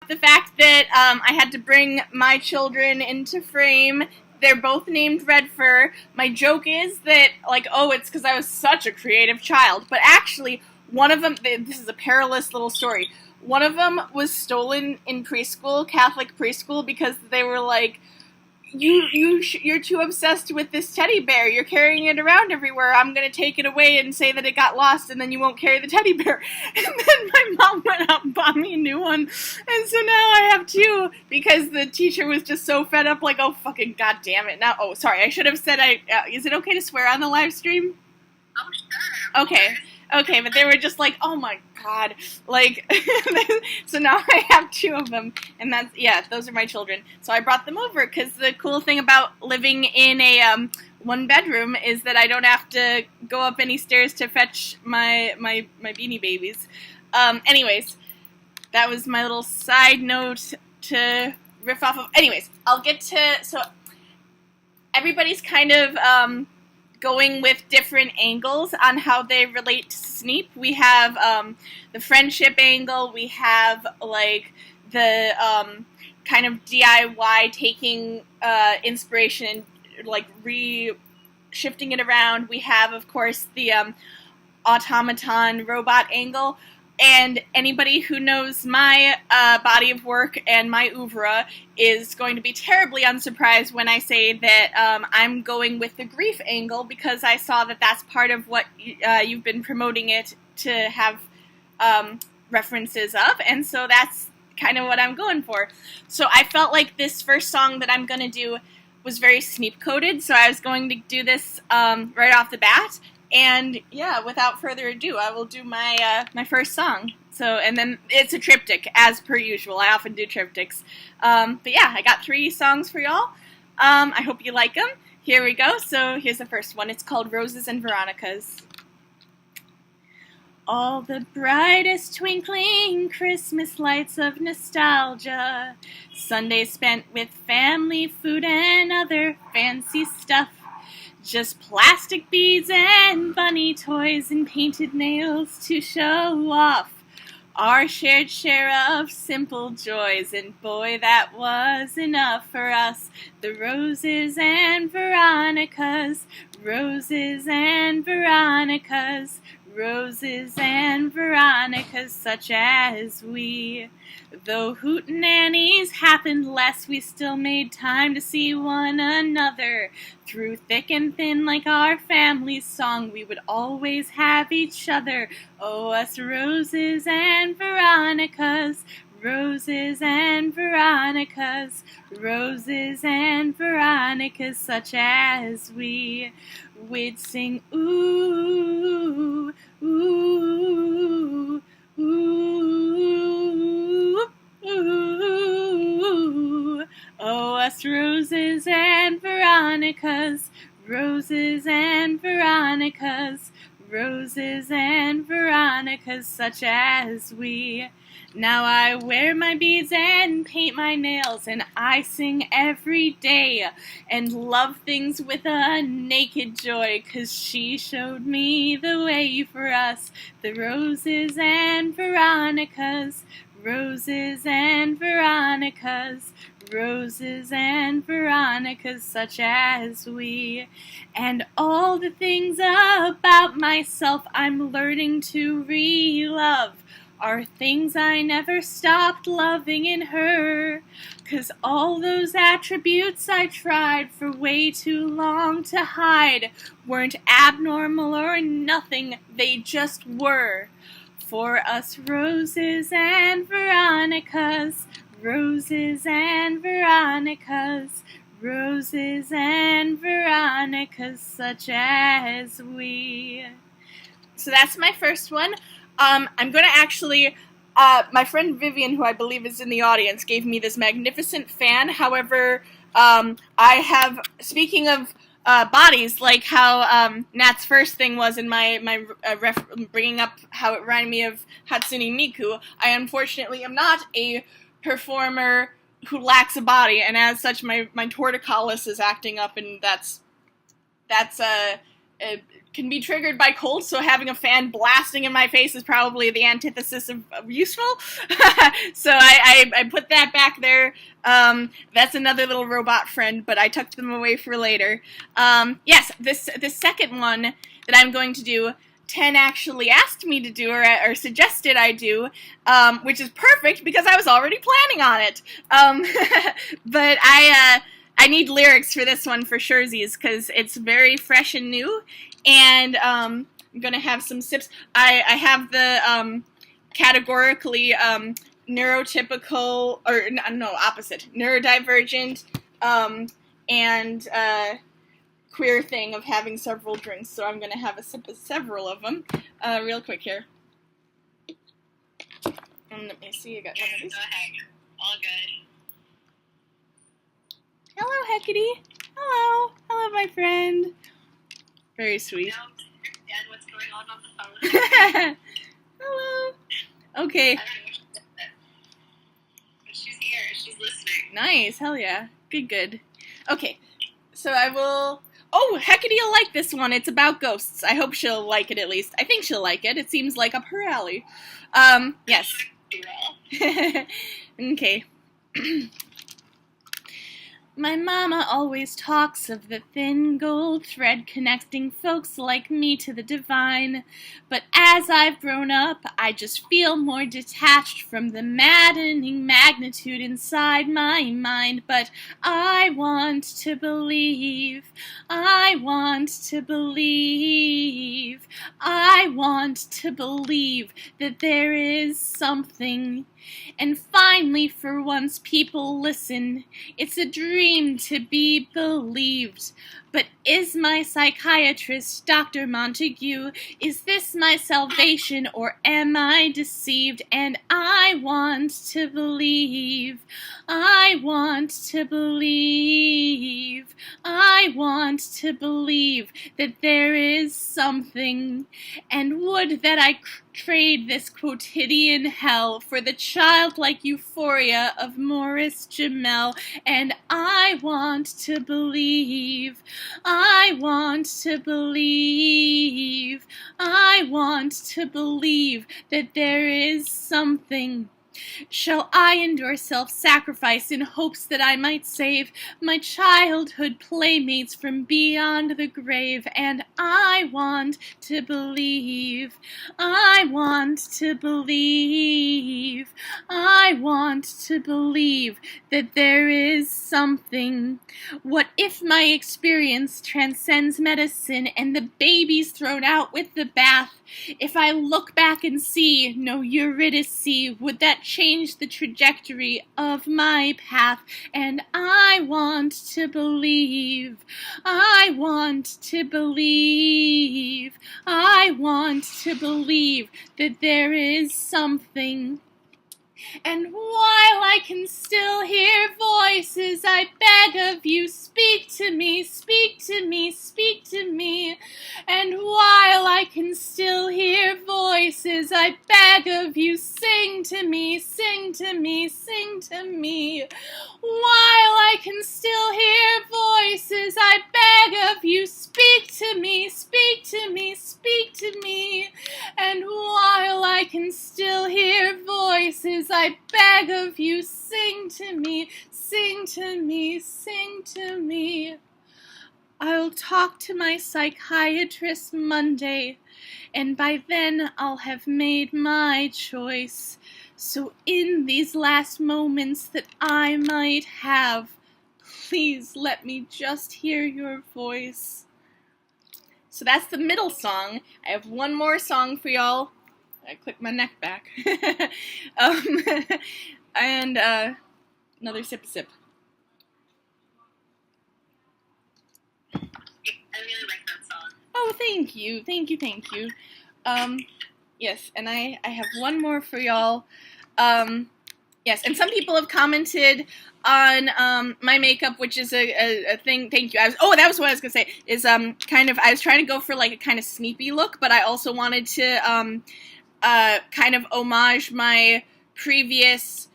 the fact that I had to bring my children into frame. They're both named Redfur. My joke is that, like, oh, it's because I was such a creative child. But actually, one of them, this is a perilous little story, one of them was stolen in preschool, Catholic preschool, because they were like, you're too obsessed with this teddy bear. You're carrying it around everywhere. I'm going to take it away and say that it got lost, and then you won't carry the teddy bear. And then my mom went out and bought me a new one. And so now I have two, because the teacher was just so fed up, like, oh, fucking goddamn it. Now, oh, sorry, I should have said, is it okay to swear on the live stream? Oh, sure. Okay, but they were just like, oh my god, like, so now I have two of them, and that's, yeah, those are my children. So I brought them over, because the cool thing about living in a, one bedroom is that I don't have to go up any stairs to fetch my Beanie Babies. Anyways, that was my little side note to riff off of. Anyways, I'll get to, so everybody's kind of, going with different angles on how they relate to Sneap. We have the friendship angle, we have like the kind of DIY taking inspiration and like shifting it around. We have, of course, the automaton robot angle. And anybody who knows my body of work and my oeuvre is going to be terribly unsurprised when I say that I'm going with the grief angle, because I saw that that's part of what you've been promoting it to have references of, and so that's kind of what I'm going for. So I felt like this first song that I'm going to do was very Sneap-coded, so I was going to do this right off the bat. And yeah, without further ado, I will do my my first song. So, and then it's a triptych, as per usual. I often do triptychs. But yeah, I got 3 songs for y'all. I hope you like them. Here we go. So here's the first one. It's called Roses and Veronicas. All the brightest twinkling Christmas lights of nostalgia. Sundays spent with family, food, and other fancy stuff. Just plastic beads and bunny toys and painted nails to show off our shared share of simple joys, and boy, that was enough for us. The Roses and Veronicas, Roses and Veronicas, Roses and Veronicas, such as we. Though hootenannies happened less, we still made time to see one another. Through thick and thin, like our family's song, we would always have each other. Oh, us Roses and Veronicas, Roses and Veronicas, Roses and Veronicas, such as we. We'd sing, ooh, ooh, ooh, ooh. Oh, us Roses and Veronicas, Roses and Veronicas, Roses and Veronicas, such as we. Now I wear my beads and paint my nails, and I sing every day, and love things with a naked joy, 'cause she showed me the way for us. The Roses and Veronicas, Roses and Veronicas, Roses and Veronicas, such as we. And all the things about myself I'm learning to re-love are things I never stopped loving in her. 'Cause all those attributes I tried for way too long to hide weren't abnormal or nothing, they just were. For us Roses and Veronicas, Roses and Veronicas, Roses and Veronicas, such as we. So that's my first one. I'm going to actually, my friend Vivian, who I believe is in the audience, gave me this magnificent fan. However, I have, speaking of bodies, like how Nat's first thing was in my bringing up how it reminded me of Hatsune Miku, I unfortunately am not a performer who lacks a body, and as such my torticollis is acting up, and that's can be triggered by cold, so having a fan blasting in my face is probably the antithesis of useful. So I put that back there. That's another little robot friend, but I tucked them away for later. Yes, this second one that I'm going to do, 10 actually asked me to do, or suggested I do, which is perfect because I was already planning on it. But I need lyrics for this one for surezies because it's very fresh and new, and I'm going to have some sips. I have the categorically neurotypical, or no, opposite, neurodivergent, and queer thing of having several drinks, so I'm going to have a sip of several of them. Real quick here. Let me see, I got one of these. Go ahead. All good. Hello, Hecate. Hello. Hello, my friend. Very sweet. No, understand what's going on the phone. Hello. Okay. I don't know what she said. But she's here. She's listening. Nice. Hell yeah. Good. Okay. So I will... Oh, Hecate will like this one. It's about ghosts. I hope she'll like it at least. I think she'll like it. It seems like up her alley. Yes. Okay. My mama always talks of the thin gold thread connecting folks like me to the divine, but as I've grown up, I just feel more detached from the maddening magnitude inside my mind. But I want to believe, I want to believe, I want to believe that there is something. And finally, for once, people listen. It's a dream to be believed. But is my psychiatrist, Dr. Montague, is this my salvation, or am I deceived? And I want to believe, I want to believe, I want to believe that there is something. And would that I trade this quotidian hell for the childlike euphoria of Morris Jamel. And I want to believe, I want to believe, I want to believe that there is something. Shall I endure self-sacrifice in hopes that I might save my childhood playmates from beyond the grave? And I want to believe, I want to believe, I want to believe that there is something. What if my experience transcends medicine and the baby's thrown out with the bath? If I look back and see no Eurydice, would that change the trajectory of my path? And I want to believe, I want to believe, I want to believe that there is something. And while I can still hear voices, I beg of you, speak to me, speak to me, speak to me. And while I can still hear voices, I beg of you, sing to me, sing to me, sing to me. While I can still hear voices, I beg of you, speak to me, speak to me, speak to me. And while I can still hear voices, I beg of you, sing to me, sing to me, sing to me. I'll talk to my psychiatrist Monday, and by then I'll have made my choice. So in these last moments that I might have, please let me just hear your voice. So that's the middle song. I have one more song for y'all. I clicked my neck back. And another sip. I really like that song. Oh, thank you. Yes, and I have one more for y'all. Yes, and some people have commented on my makeup, which is a thing. Thank you. That was what I was gonna say. Is kind of, I was trying to go for like a kind of sneapy look, but I also wanted to kind of homage my previous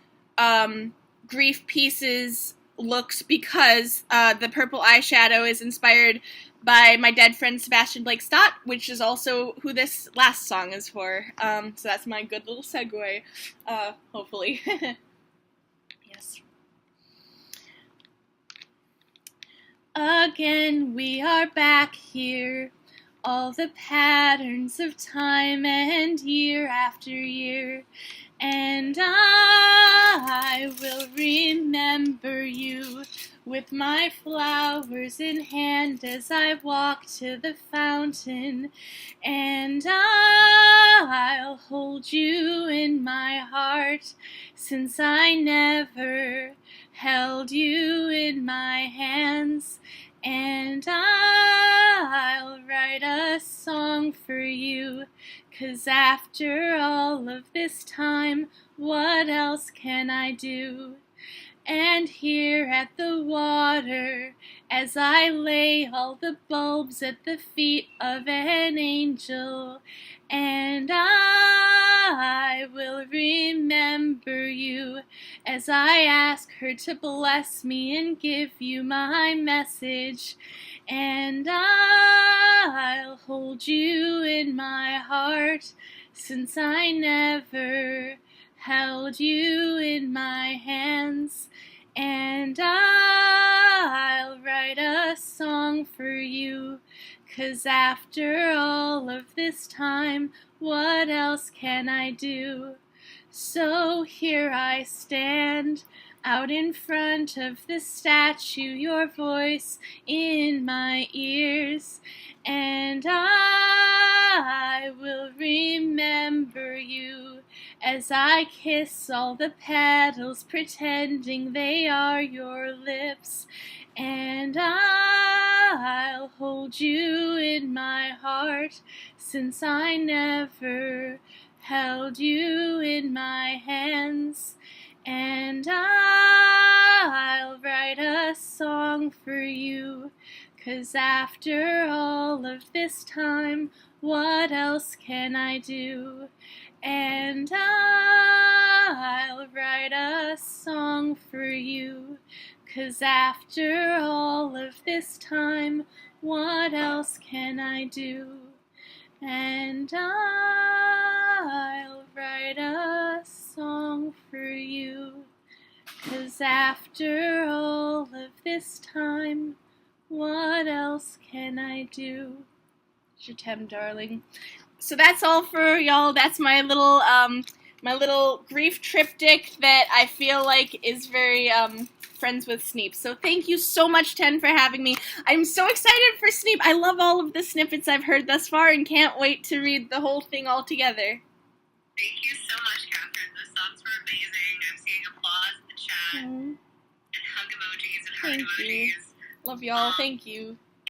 grief pieces looks because the purple eyeshadow is inspired by my dead friend Sebastian Blake Stott, which is also who this last song is for. So that's my good little segue, hopefully. Yes. Again, we are back here. All the patterns of time and year after year. And I will remember you with my flowers in hand as I walk to the fountain. And I'll hold you in my heart, since I never held you in my hands. And I'll write a song for you, 'cause after all of this time, what else can I do? And here at the water, as I lay all the bulbs at the feet of an angel, and I will remember you as I ask her to bless me and give you my message. And I'll hold you in my heart, since I never held you in my hands. And I'll write a song for you, 'cause after all of this time, what else can I do? So here I stand, out in front of the statue, your voice in my ears, and I will remember you as I kiss all the petals, pretending they are your lips. And I'll hold you in my heart, since I never held you in my hands. And I'll write a song for you, 'cause after all of this time, what else can I do? And I'll write a song for you, 'cause after all of this time, what else can I do? And I'll write a song for you, 'cause after all of this time, what else can I do? Je t'aime, darling. So that's all for y'all. That's my little grief triptych that I feel like is very friends with Sneap. So thank you so much, Ten, for having me. I'm so excited for Sneap. I love all of the snippets I've heard thus far and can't wait to read the whole thing all together. Thank you so much, Catherine. The songs were amazing. I'm seeing applause in the chat, and hug emojis and heart Thank emojis. you. Love y'all. Thank you.